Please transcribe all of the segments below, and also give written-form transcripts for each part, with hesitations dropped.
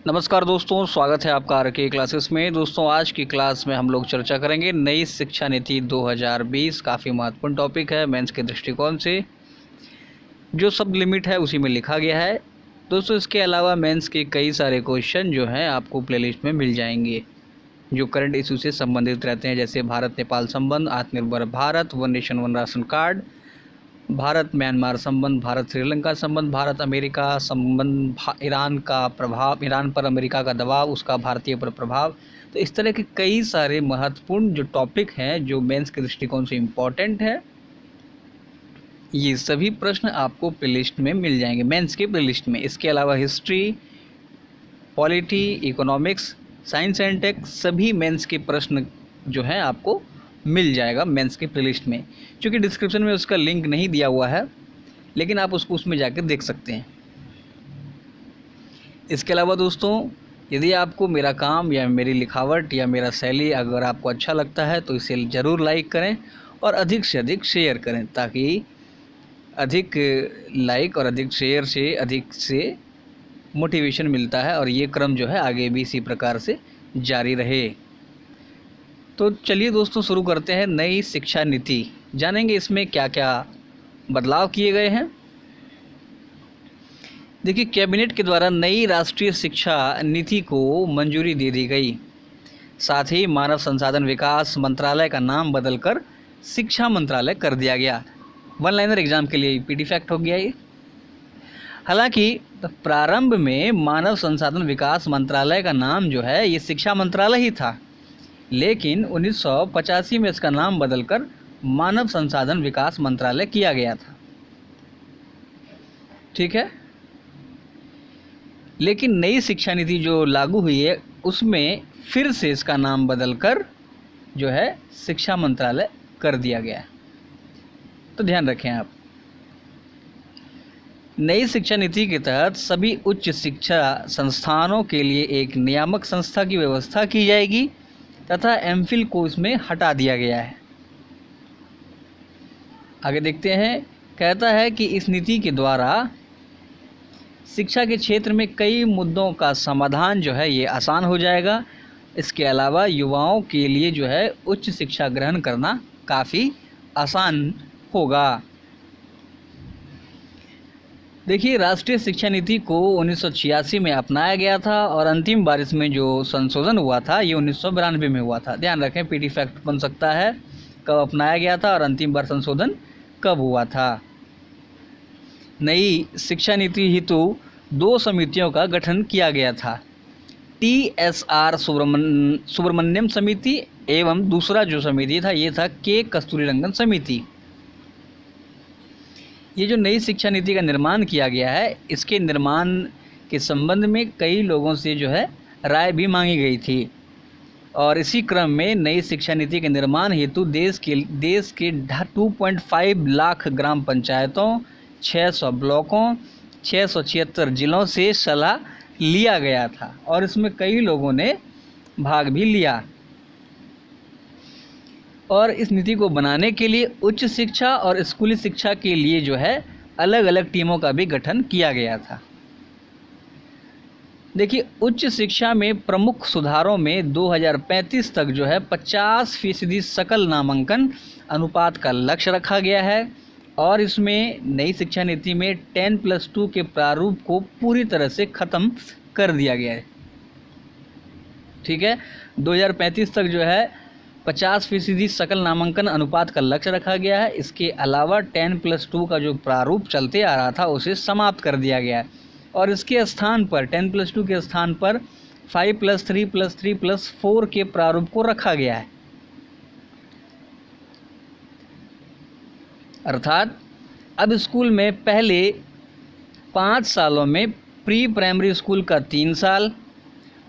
नमस्कार दोस्तों, स्वागत है आपका आर के क्लासेस में। दोस्तों, आज की क्लास में हम लोग चर्चा करेंगे नई शिक्षा नीति 2020। काफ़ी महत्वपूर्ण टॉपिक है मेंस के दृष्टिकोण से। जो सब लिमिट है उसी में लिखा गया है। दोस्तों, इसके अलावा मेंस के कई सारे क्वेश्चन जो हैं आपको प्लेलिस्ट में मिल जाएंगे, जो करंट इशू से संबंधित रहते हैं, जैसे भारत नेपाल संबंध, आत्मनिर्भर Bharat, one nation one ration card, Bharat Myanmar संबंध, भारत श्रीलंका संबंध, भारत अमेरिका संबंध, ईरान का प्रभाव, ईरान पर अमेरिका का दबाव, उसका भारतीय पर प्रभाव। तो इस तरह के कई सारे महत्वपूर्ण जो टॉपिक हैं जो मेंस के दृष्टिकोण से इम्पॉर्टेंट है, ये सभी प्रश्न आपको प्लेलिस्ट में मिल जाएंगे, मेंस के प्लेलिस्ट में। इसके अलावा history, polity, economics, science and tech, सभी मेंस के प्रश्न जो हैं आपको मिल जाएगा मेंस के प्लेलिस्ट में। क्योंकि डिस्क्रिप्शन में उसका लिंक नहीं दिया हुआ है, लेकिन आप उसको उसमें जाकर देख सकते हैं। इसके अलावा दोस्तों, यदि आपको मेरा काम या मेरी लिखावट या मेरा शैली अगर आपको अच्छा लगता है तो इसे ज़रूर लाइक करें और अधिक से अधिक शेयर करें, ताकि अधिक लाइक और अधिक शेयर से अधिक से मोटिवेशन मिलता है और ये क्रम जो है आगे भी इसी प्रकार से जारी रहे। तो चलिए दोस्तों, शुरू करते हैं नई शिक्षा नीति। जानेंगे इसमें क्या क्या बदलाव किए गए हैं। देखिए, कैबिनेट के द्वारा नई राष्ट्रीय शिक्षा नीति को मंजूरी दे दी गई। साथ ही मानव संसाधन विकास मंत्रालय का नाम बदलकर शिक्षा मंत्रालय कर दिया गया। वन लाइनर एग्जाम के लिए पीटी फैक्ट हो गया ये। हालांकि प्रारंभ में मानव संसाधन विकास मंत्रालय का नाम जो है ये शिक्षा मंत्रालय ही था, लेकिन 1985 में इसका नाम बदलकर मानव संसाधन विकास मंत्रालय किया गया था। ठीक है, लेकिन नई शिक्षा नीति जो लागू हुई है उसमें फिर से इसका नाम बदलकर जो है शिक्षा मंत्रालय कर दिया गया है। तो ध्यान रखें आप। नई शिक्षा नीति के तहत सभी उच्च शिक्षा संस्थानों के लिए एक नियामक संस्था की व्यवस्था की जाएगी तथा एमफिल को इसमें हटा दिया गया है। आगे देखते हैं। कहता है कि इस नीति के द्वारा शिक्षा के क्षेत्र में कई मुद्दों का समाधान जो है ये आसान हो जाएगा। इसके अलावा युवाओं के लिए जो है उच्च शिक्षा ग्रहण करना काफ़ी आसान होगा। देखिए, राष्ट्रीय शिक्षा नीति को 1986 में अपनाया गया था और अंतिम बार इसमें जो संशोधन हुआ था ये 1992 में हुआ था। ध्यान रखें, पीटी फैक्ट बन सकता है कब अपनाया गया था और अंतिम बार संशोधन कब हुआ था। नई शिक्षा नीति हेतु 2 समितियों का गठन किया गया था, TSR सुब्रमण्यम समिति एवं दूसरा जो समिति था ये था के कस्तूरीरंगन समिति। ये जो नई शिक्षा नीति का निर्माण किया गया है, इसके निर्माण के संबंध में कई लोगों से जो है राय भी मांगी गई थी और इसी क्रम में नई शिक्षा नीति के निर्माण हेतु देश के 2.5 लाख ग्राम पंचायतों, 600 ब्लॉकों, 676 जिलों से सलाह लिया गया था और इसमें कई लोगों ने भाग भी लिया। और इस नीति को बनाने के लिए उच्च शिक्षा और स्कूली शिक्षा के लिए जो है अलग अलग टीमों का भी गठन किया गया था। देखिए, उच्च शिक्षा में प्रमुख सुधारों में 2035 तक जो है 50% सकल नामांकन अनुपात का लक्ष्य रखा गया है और इसमें नई शिक्षा नीति में 10+2 के प्रारूप को पूरी तरह से ख़त्म कर दिया गया है। ठीक है, 2035 तक जो है 50% सकल नामांकन अनुपात का लक्ष्य रखा गया है। इसके अलावा 10+2 का जो प्रारूप चलते आ रहा था उसे समाप्त कर दिया गया है और इसके स्थान पर 10+2 के स्थान पर 5+3+3+4 के प्रारूप को रखा गया है। अर्थात अब स्कूल में पहले 5 सालों में प्री प्राइमरी स्कूल का 3 साल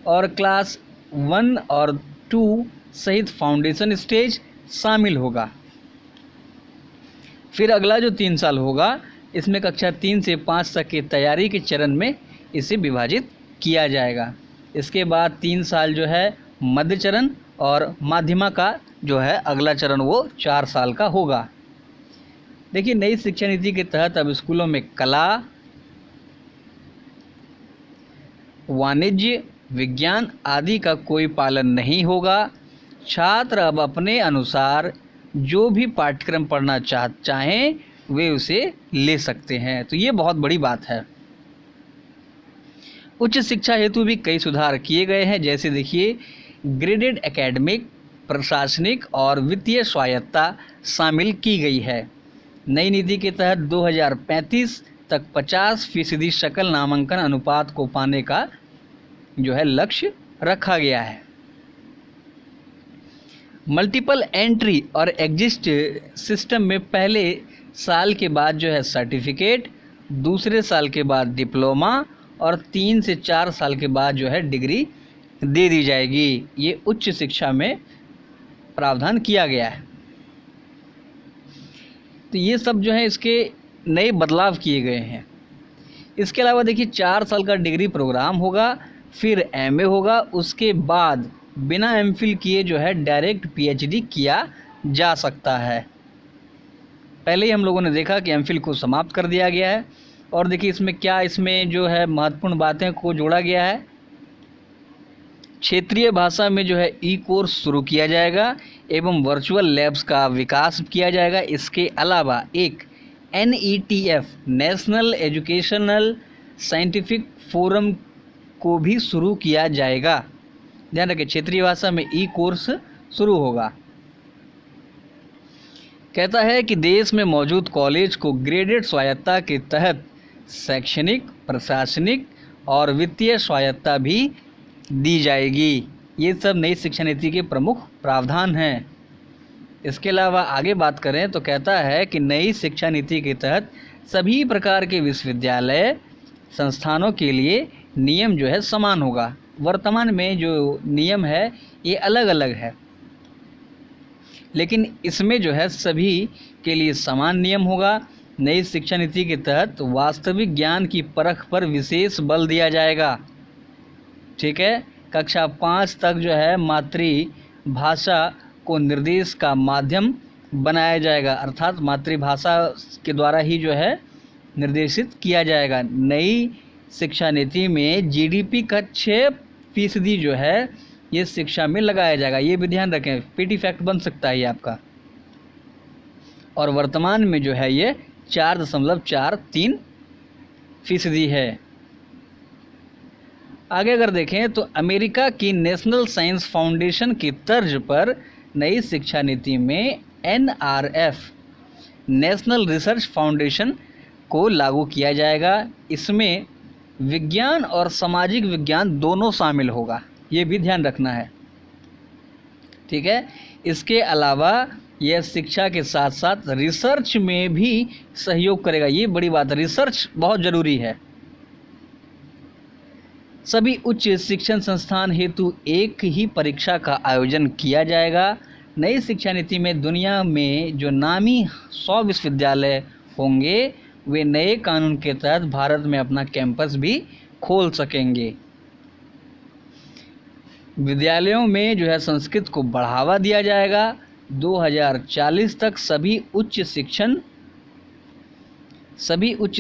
और क्लास 1 और 2 सहित फाउंडेशन स्टेज शामिल होगा। फिर अगला जो 3 साल होगा इसमें कक्षा 3 से 5 तक की तैयारी के चरण में इसे विभाजित किया जाएगा। इसके बाद 3 साल जो है मध्य चरण और माध्यमिक का जो है अगला चरण वो 4 साल का होगा। देखिए, नई शिक्षा नीति के तहत अब स्कूलों में कला, वाणिज्य, विज्ञान आदि का कोई पालन नहीं होगा। छात्र अब अपने अनुसार जो भी पाठ्यक्रम पढ़ना चाहें वे उसे ले सकते हैं। तो ये बहुत बड़ी बात है। उच्च शिक्षा हेतु भी कई सुधार किए गए हैं, जैसे देखिए ग्रेडेड एकेडमिक, प्रशासनिक और वित्तीय स्वायत्तता शामिल की गई है। नई नीति के तहत 2035 तक 50% सकल नामांकन अनुपात को पाने का जो है लक्ष्य रखा गया है। मल्टीपल एंट्री और एग्जिट सिस्टम में पहले साल के बाद जो है सर्टिफिकेट, दूसरे साल के बाद डिप्लोमा और 3 से 4 साल के बाद जो है डिग्री दे दी जाएगी। ये उच्च शिक्षा में प्रावधान किया गया है। तो ये सब जो है इसके नए बदलाव किए गए हैं। इसके अलावा देखिए 4 साल का डिग्री प्रोग्राम होगा, फिर एमए होगा, उसके बाद बिना एमफिल किए जो है डायरेक्ट पीएचडी किया जा सकता है। पहले ही हम लोगों ने देखा कि एमफिल को समाप्त कर दिया गया है। और देखिए इसमें जो है महत्वपूर्ण बातें को जोड़ा गया है। क्षेत्रीय भाषा में जो है ई कोर्स शुरू किया जाएगा एवं वर्चुअल लैब्स का विकास किया जाएगा। इसके अलावा एक NETF national educational scientific forum को भी शुरू किया जाएगा। ध्यान रखें, क्षेत्रीय भाषा में ई कोर्स शुरू होगा। कहता है कि देश में मौजूद कॉलेज को ग्रेडेड स्वायत्तता के तहत शैक्षणिक, प्रशासनिक और वित्तीय स्वायत्तता भी दी जाएगी। ये सब नई शिक्षा नीति के प्रमुख प्रावधान हैं। इसके अलावा आगे बात करें तो कहता है कि नई शिक्षा नीति के तहत सभी प्रकार के विश्वविद्यालय संस्थानों के लिए नियम जो है समान होगा। वर्तमान में जो नियम है ये अलग अलग है, लेकिन इसमें जो है सभी के लिए समान नियम होगा। नई शिक्षा नीति के तहत वास्तविक ज्ञान की परख पर विशेष बल दिया जाएगा। ठीक है, कक्षा 5 तक जो है मातृभाषा को निर्देश का माध्यम बनाया जाएगा, अर्थात मातृभाषा के द्वारा ही जो है निर्देशित किया जाएगा। नई शिक्षा नीति में जीडीपी का 6% जो है ये शिक्षा में लगाया जाएगा। ये भी ध्यान रखें, पीटी फैक्ट बन सकता है ये आपका। और वर्तमान में जो है ये 4.43% है। आगे अगर देखें तो अमेरिका की नेशनल साइंस फाउंडेशन की तर्ज पर नई शिक्षा नीति में NRF नेशनल रिसर्च फाउंडेशन को लागू किया जाएगा। इसमें विज्ञान और सामाजिक विज्ञान दोनों शामिल होगा, ये भी ध्यान रखना है। ठीक है, इसके अलावा यह शिक्षा के साथ साथ रिसर्च में भी सहयोग करेगा। ये बड़ी बात है, रिसर्च बहुत ज़रूरी है। सभी उच्च शिक्षण संस्थान हेतु एक ही परीक्षा का आयोजन किया जाएगा। नई शिक्षा नीति में दुनिया में जो नामी 100 विश्वविद्यालय होंगे वे नए कानून के तहत भारत में अपना कैंपस भी खोल सकेंगे। विद्यालयों में जो है संस्कृत को बढ़ावा दिया जाएगा। 2040 तक सभी उच्च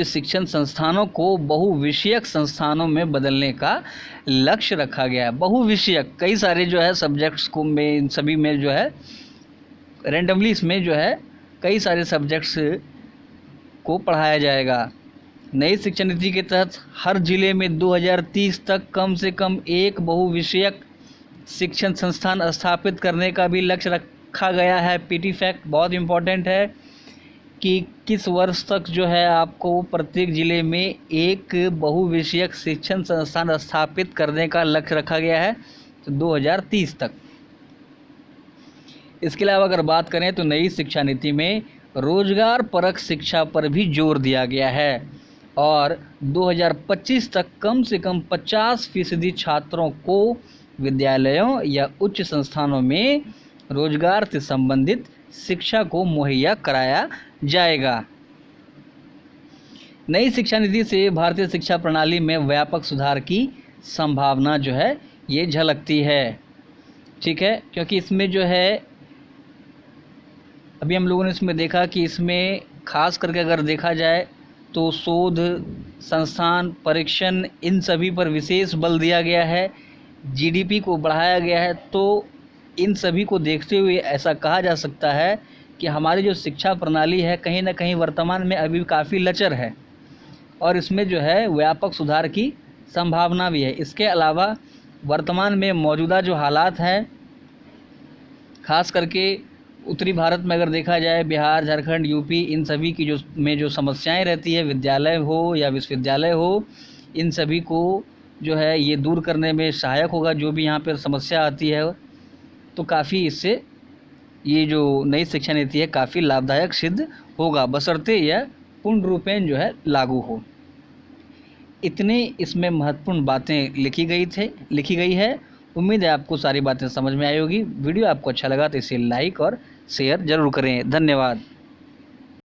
शिक्षण संस्थानों को बहुविषयक संस्थानों में बदलने का लक्ष्य रखा गया है। बहुविषयक कई सारे जो है सब्जेक्ट्स को में सभी में जो है रैंडमली इसमें जो है कई सारे सब्जेक्ट्स को पढ़ाया जाएगा। नई शिक्षा नीति के तहत हर जिले में 2030 तक कम से कम एक बहुविषयक शिक्षण संस्थान स्थापित करने का भी लक्ष्य रखा गया है। पीटी फैक्ट बहुत इम्पोर्टेंट है कि किस वर्ष तक जो है आपको प्रत्येक जिले में एक बहुविषयक शिक्षण संस्थान स्थापित करने का लक्ष्य रखा गया है, तो 2030 तक। इसके अलावा अगर बात करें तो नई शिक्षा नीति में रोजगार परक शिक्षा पर भी जोर दिया गया है और 2025 तक कम से कम 50% छात्रों को विद्यालयों या उच्च संस्थानों में रोजगार से संबंधित शिक्षा को मुहैया कराया जाएगा। नई शिक्षा नीति से भारतीय शिक्षा प्रणाली में व्यापक सुधार की संभावना जो है ये झलकती है। ठीक है, क्योंकि इसमें जो है अभी हम लोगों ने इसमें देखा कि इसमें खास करके अगर देखा जाए तो शोध संस्थान, परीक्षण, इन सभी पर विशेष बल दिया गया है। जीडीपी को बढ़ाया गया है। तो इन सभी को देखते हुए ऐसा कहा जा सकता है कि हमारी जो शिक्षा प्रणाली है कहीं ना कहीं वर्तमान में अभी काफ़ी लचर है और इसमें जो है व्यापक सुधार की संभावना भी है। इसके अलावा वर्तमान में मौजूदा जो हालात हैं, खास करके उत्तरी भारत में अगर देखा जाए, बिहार, झारखंड, यूपी, इन सभी की जो समस्याएं रहती है, विद्यालय हो या विश्वविद्यालय हो, इन सभी को जो है ये दूर करने में सहायक होगा। जो भी यहाँ पर समस्या आती है तो काफ़ी इससे ये जो नई शिक्षा नीति है काफ़ी लाभदायक सिद्ध होगा, बशर्ते यह पूर्ण रूपेण जो है लागू हो। इतने इसमें महत्वपूर्ण बातें लिखी गई है। उम्मीद है आपको सारी बातें समझ में आई होगी। वीडियो आपको अच्छा लगा तो इसे लाइक और शेयर ज़रूर करें। धन्यवाद।